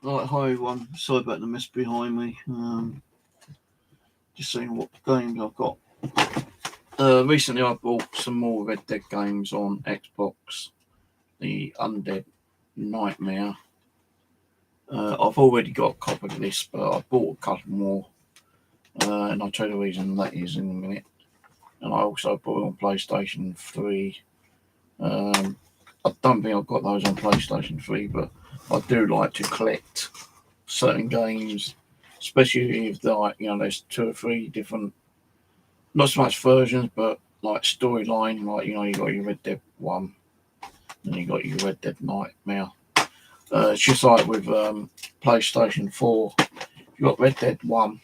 Right, hi everyone. Sorry about the mess behind me. Just seeing what games I've got. Recently, I bought some more Red Dead games on Xbox. The Undead Nightmare. I've already got a copy of this, but I bought a couple more, and I'll tell you the reason that is in a minute. And I also bought it on PlayStation 3. I don't think I've got those on PlayStation 3, but I do like to collect certain games, especially if there's two or three different, not so much versions, but like storyline. Like you got your Red Dead One, and you got your Red Dead Nightmare. It's just like with PlayStation 4. You got Red Dead One,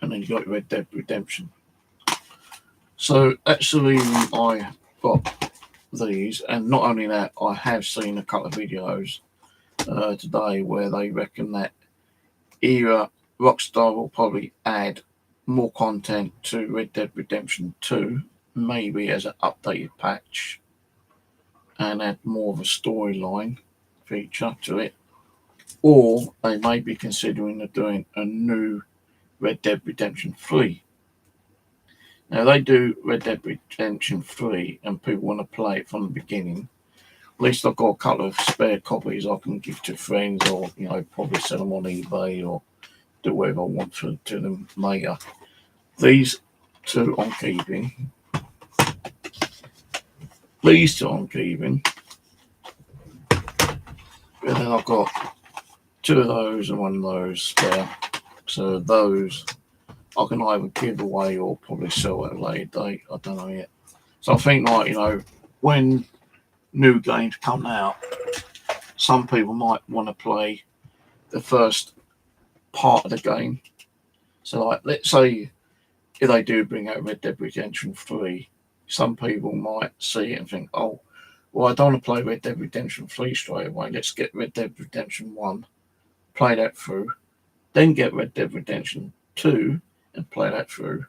and then you got Red Dead Redemption. So that's the reason I got these, and not only that, I have seen a couple of videos today where they reckon that either Rockstar will probably add more content to Red Dead Redemption 2, maybe as an updated patch, and add more of a storyline feature to it, or they may be considering doing a new Red Dead Redemption 3. Now, they do Red Dead Redemption 3 and people want to play it from the beginning. At least I've got a couple of spare copies I can give to friends, or probably sell them on eBay, or do whatever I want to them later. These two I'm keeping. These two I'm keeping. And then I've got two of those and one of those spare. So those I can either give away or probably sell at a later date. I don't know yet. So I think when new games come out, some people might want to play the first part of the game. So like, let's say if they do bring out Red Dead Redemption 3, some people might see it and think, oh, well, I don't want to play Red Dead Redemption 3 straight away. Let's get Red Dead Redemption 1, play that through, then get Red Dead Redemption 2 and play that through.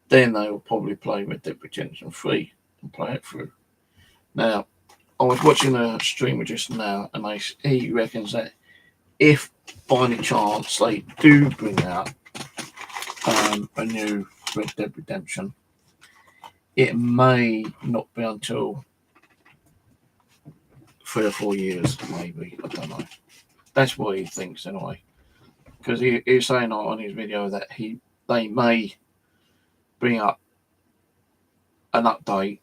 Then they will probably play Red Dead Redemption 3 and play it through. Now, I was watching a streamer just now, and he reckons that if by any chance they do bring out a new Red Dead Redemption, it may not be until 3 or 4 years, maybe. I don't know. That's what he thinks anyway. Because he's saying on his video that they may bring up an update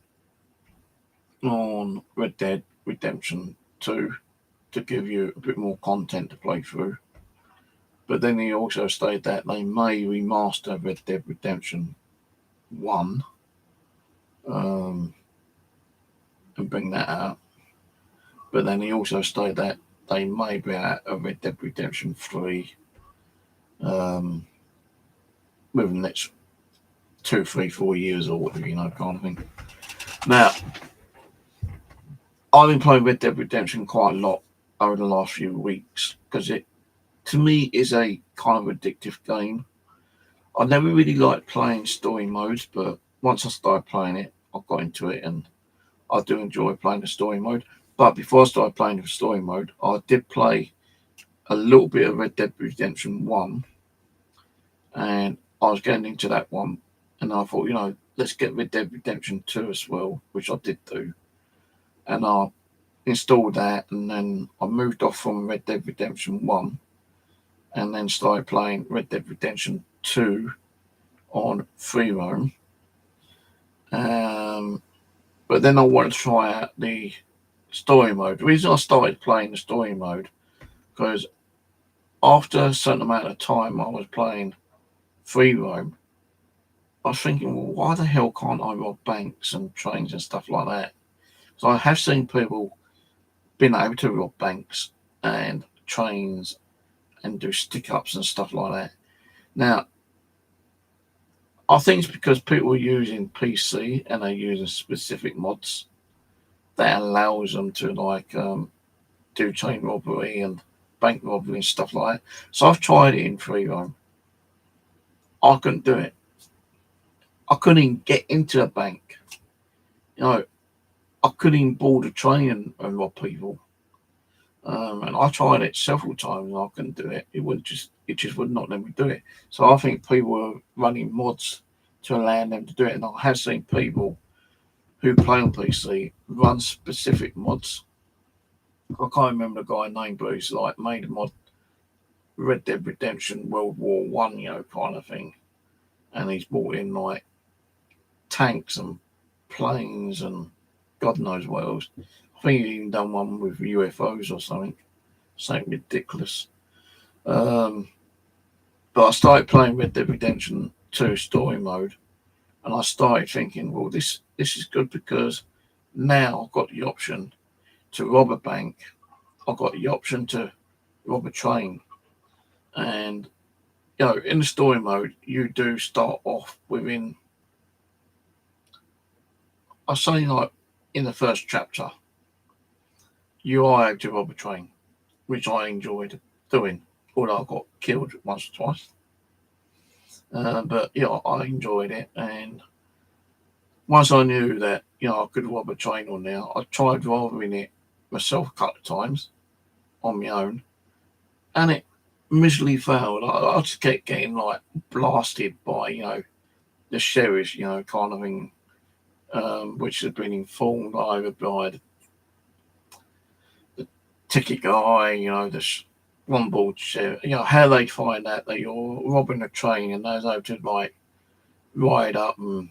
on Red Dead Redemption 2 to give you a bit more content to play through. But then he also stated that they may remaster Red Dead Redemption 1 and bring that out. But then he also stated that they may bring out a Red Dead Redemption 3 within the next 2, 3, 4 years or whatever, kind of thing. Now, I've been playing Red Dead Redemption quite a lot over the last few weeks because it, to me, is a kind of addictive game. I never really liked playing story modes, but once I started playing it, I got into it, and I do enjoy playing the story mode. But before I started playing the story mode, I did play a little bit of Red Dead Redemption 1, and I was getting into that one, and I thought, let's get Red Dead Redemption 2 as well, which I did do. And I installed that, and then I moved off from Red Dead Redemption 1 and then started playing Red Dead Redemption 2 on free roam. But then I wanted to try out the story mode. The reason I started playing the story mode, because after a certain amount of time I was playing free roam, I was thinking, well, why the hell can't I rob banks and trains and stuff like that? So I have seen people being able to rob banks and trains and do stick-ups and stuff like that. Now, I think it's because people are using PC and they're using specific mods that allows them to do chain robbery and bank robbery and stuff like that. So I've tried it in free roam. I couldn't do it. I couldn't even get into a bank. I couldn't even board a train and rob people. And I tried it several times and I couldn't do it. It just would not let me do it. So I think people were running mods to allow them to do it. And I have seen people who play on PC run specific mods. I can't remember the guy name, but he's like made a mod Red Dead Redemption World War One, kind of thing. And he's brought in like tanks and planes and God knows what else. I think he even done one with UFOs or something ridiculous. But I started playing Red Dead Redemption 2 story mode, and I started thinking, well, this is good because now I've got the option to rob a bank. I've got the option to rob a train, and in the story mode, you do start off within, I say, like in the first chapter, you are able to rob a train, which I enjoyed doing, although I got killed once or twice. But I enjoyed it, and once I knew that I could rob a train on there, I tried robbing it myself a couple of times on my own, and it miserably failed. I just kept getting like blasted by the sheriffs, kind of thing, which had been informed over by the ticket guy, the on board sheriff. How they find out that you're robbing a train and they're able to like ride up and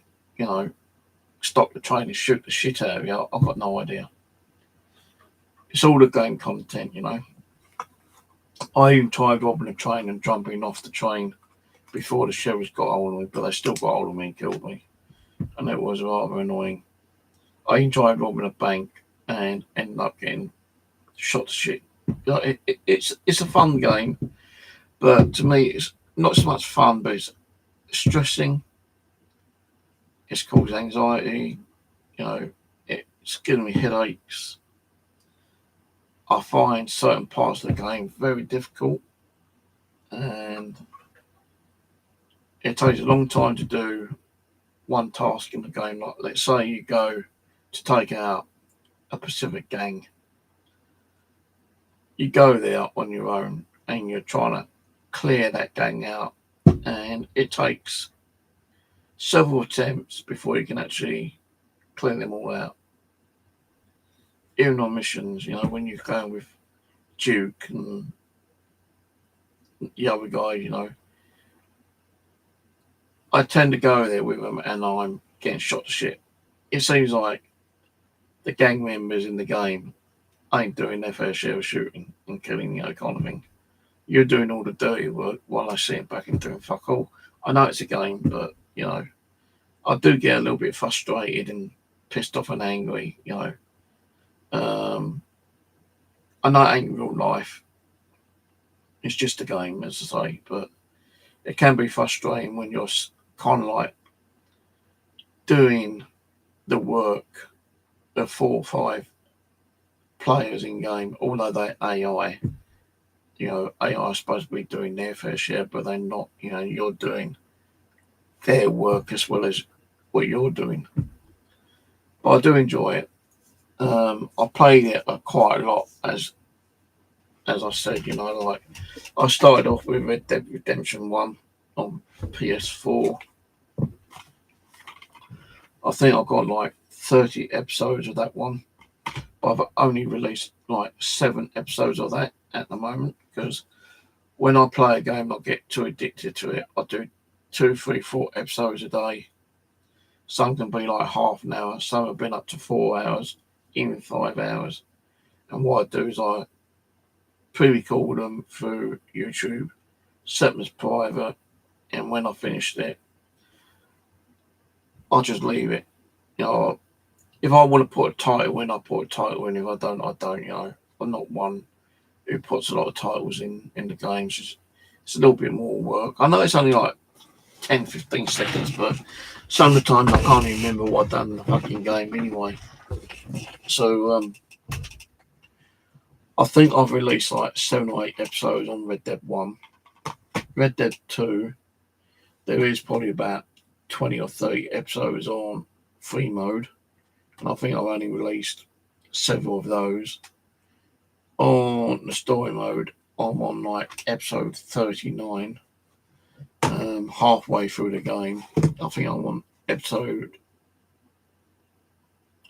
stop the train and shoot the shit out of you. I've got no idea. It's all the game content, I even tried robbing a train and jumping off the train before the sheriffs got hold of me, but they still got hold of me and killed me, and it was rather annoying. I even tried robbing a bank and ended up getting shot to shit. It's a fun game, but to me it's not so much fun, but it's stressing. It's caused anxiety. It's giving me headaches. I find certain parts of the game very difficult, and it takes a long time to do one task in the game. Like, let's say you go to take out a Pacific gang. You go there on your own and you're trying to clear that gang out, and it takes several attempts before you can actually clear them all out. Even on missions, when you're going with Duke and the other guy, I tend to go there with them and I'm getting shot to shit. It seems like the gang members in the game ain't doing their fair share of shooting and killing, kind of thing. You're doing all the dirty work while I sit back and doing fuck all. I know it's a game, but, I do get a little bit frustrated and pissed off and angry, I know it ain't real life. It's just a game, as I say, but it can be frustrating when you're kind of like doing the work of 4 or 5 players in game, although they're AI. AI is supposed to be doing their fair share, but they're not. You're doing their work as well as what you're doing. But I do enjoy it. I played it quite a lot, as I said. Like I started off with Red Dead Redemption 1 on PS4. I think I've got like 30 episodes of that one, but I've only released like 7 episodes of that at the moment, because when I play a game, I get too addicted to it. I do 2, 3, 4 episodes a day. Some can be like half an hour. Some have been up to 4 hours, even 5 hours. And what I do is I pre-record them through YouTube, set them as private, and when I finished it, I just leave it. If I want to put a title in, I put a title in. If I don't, I don't. I'm not one who puts a lot of titles in the games. It's a little bit more work. I know it's only like 10, 15 seconds, but some of the time I can't even remember what I've done in the fucking game anyway. So I think I've released like 7 or 8 episodes on Red Dead 1. Red Dead 2, there is probably about 20 or 30 episodes on free mode. and I think I've only released several of those. On the story mode, I'm on like episode 39, halfway through the game. I think I'm on episode,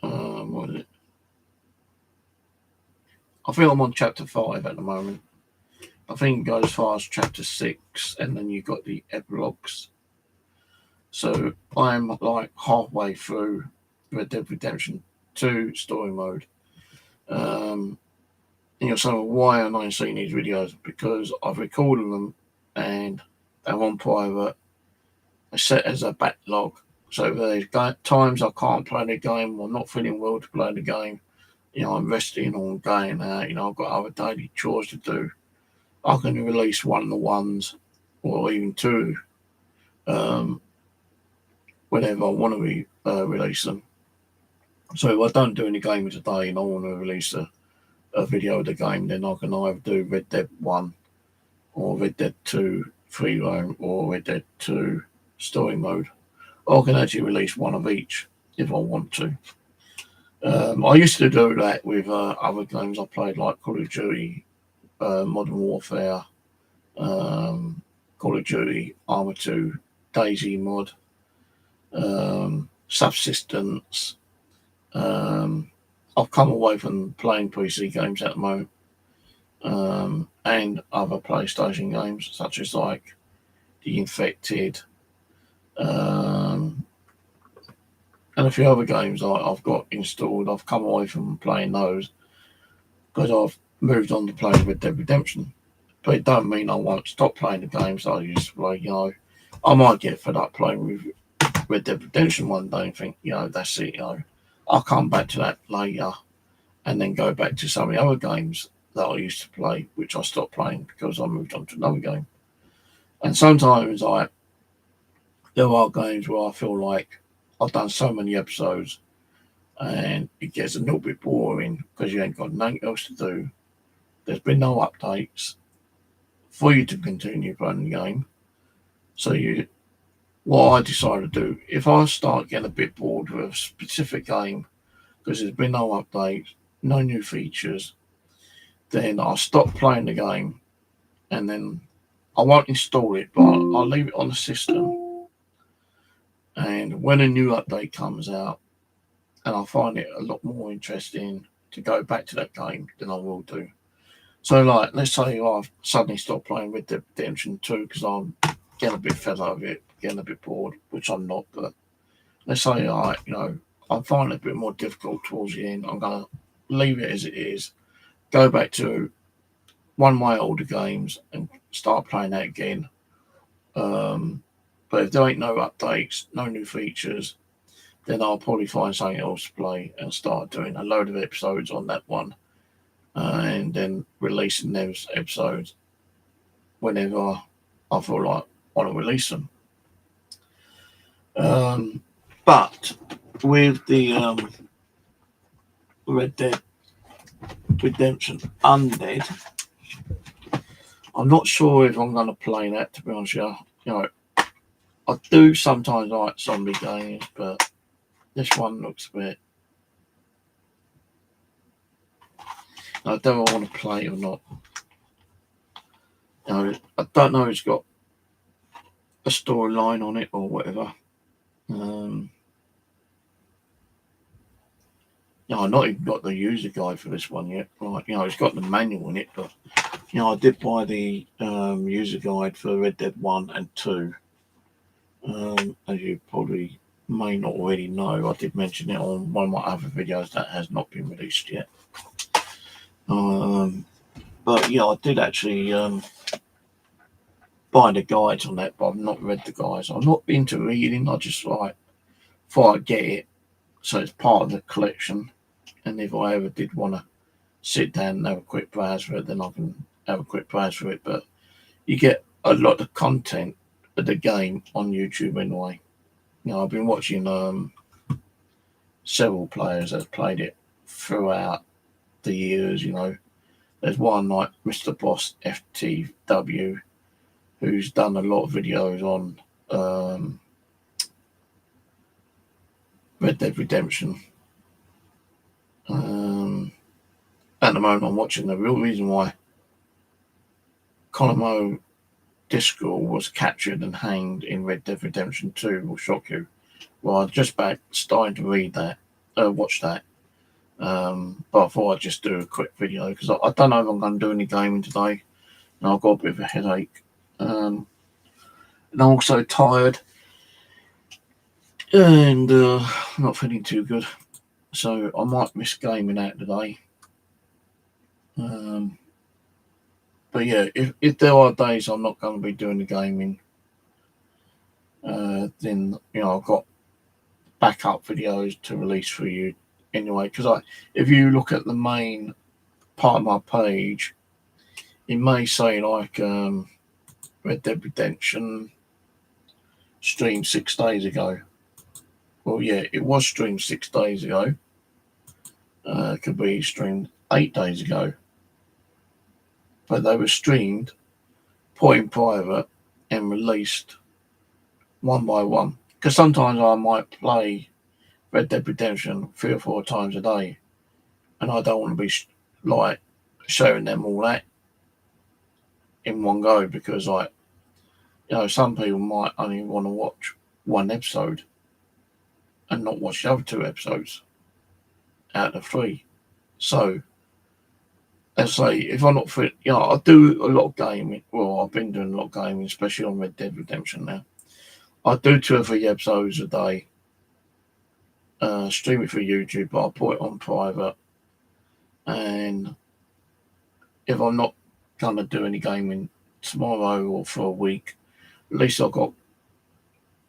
what is it? I think I'm on chapter 5 at the moment. I think it goes as far as chapter 6, and then you've got the epilogues. So I'm like halfway through Red Dead Redemption 2 story mode. And you're saying, why am I seeing these videos? Because I've recorded them and they're on private. They're set as a backlog. So there's times I can't play the game or not feeling well to play the game. I'm resting or going out. I've got other daily chores to do. I can release one of the ones or even two whenever I want to release them. So if I don't do any gaming today and I want to release a video of the game, then I can either do Red Dead 1 or Red Dead 2 free roam or Red Dead 2 story mode. Or I can actually release one of each if I want to. I used to do that with other games I played, like Call of Duty, Modern Warfare, Call of Duty, Arma 2, DayZ mod, Subsistence. I've come away from playing PC games at the moment, and other PlayStation games such as like The Infected, and a few other games I've got installed. I've come away from playing those because I've moved on to playing Red Dead Redemption. But it don't mean I won't stop playing the games I used to play. I might get fed up playing with Red Dead Redemption one day and think, that's it. I'll come back to that later and then go back to some of the other games that I used to play, which I stopped playing because I moved on to another game. And sometimes there are games where I feel like I've done so many episodes and it gets a little bit boring because you ain't got nothing else to do. There's been no updates for you to continue playing the game. So what I decided to do, if I start getting a bit bored with a specific game because there's been no updates, no new features, then I'll stop playing the game and then I won't install it, but I'll leave it on the system. And when a new update comes out and I find it a lot more interesting to go back to that game, then I will do. So, like, let's say I've suddenly stopped playing Red Dead Redemption 2 because I'm getting a bit fed up of it, getting a bit bored, which I'm not, but let's say I find it a bit more difficult towards the end. I'm going to leave it as it is, go back to one of my older games and start playing that again. But if there ain't no updates, no new features, then I'll probably find something else to play and start doing a load of episodes on that one, and then releasing those episodes whenever I feel like I want to release them. But with the Red Dead Redemption Undead, I'm not sure if I'm going to play that, to be honest with you. I do sometimes like zombie games, but this one looks a bit... I don't know if I want to play it or not. I don't know if it's got a storyline on it or whatever. I've not even got the user guide for this one yet. Like, it's got the manual in it, but I did buy the user guide for Red Dead 1 and 2. As you probably may not already know, I did mention it on one of my other videos that has not been released yet. But I did actually buy the guides on that, but I've not read the guides. I'm not into reading. I just thought I'd get it so it's part of the collection. And if I ever did want to sit down and have a quick browse for it, then I can have a quick browse for it. But you get a lot of content of the game on YouTube anyway. I've been watching several players that have played it throughout the years. There's one like Mr. Boss FTW who's done a lot of videos on Red Dead Redemption. moment I'm watching, the real reason why Colombo Discal was captured and hanged in Red Dead Redemption 2 will shock you. Well, I'm just back starting to read that, watch that. But I thought I'd just do a quick video because I don't know if I'm going to do any gaming today. And I've got a bit of a headache. And I'm also tired. And not feeling too good. So I might miss gaming out today. But yeah, if there are days I'm not going to be doing the gaming, then I've got backup videos to release for you anyway. Because if you look at the main part of my page, it may say like Red Dead Redemption streamed 6 days ago. Well, yeah, it was streamed 6 days ago. It could be streamed 8 days ago. But they were streamed, put in private, and released one by one. Because sometimes I might play Red Dead Redemption 3 or 4 times a day, and I don't want to be like showing them all that in one go because some people might only want to watch one episode and not watch the other 2 episodes out of 3. So, as I say, if I'm not fit, I do a lot of gaming. Well, I've been doing a lot of gaming, especially on Red Dead Redemption now. I do 2 or 3 episodes a day. Stream it for YouTube, but I'll put it on private. And if I'm not going to do any gaming tomorrow or for a week, at least I've got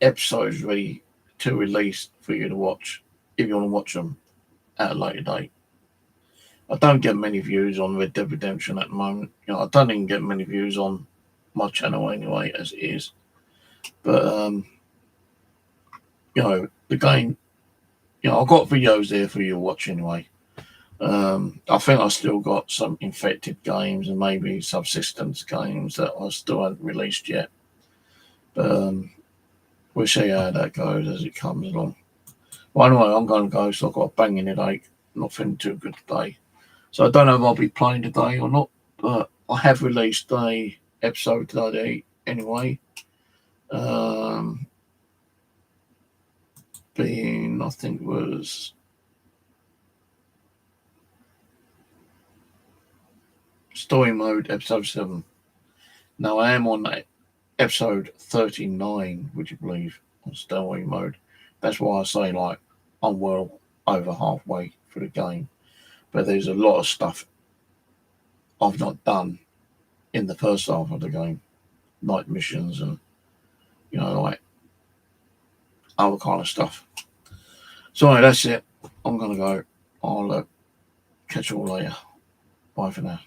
episodes ready to release for you to watch if you want to watch them at a later date. I don't get many views on Red Dead Redemption at the moment. I don't even get many views on my channel anyway, as it is. But the game, I've got videos there for you to watch anyway. I think I still got some infected games and maybe subsistence games that I still haven't released yet. But we'll see how that goes as it comes along. Well, anyway, I'm going to go, so I've got a banging headache. Not feeling too good today. So I don't know if I'll be playing today or not, but I have released a episode today anyway. Being, I think, was Story Mode episode 7. Now I am on episode 39, would you believe, on Story Mode. That's why I say I'm well over halfway through the game. But there's a lot of stuff I've not done in the first half of the game. Night missions and, other kind of stuff. So anyway, that's it. I'm going to go. I'll catch you all later. Bye for now.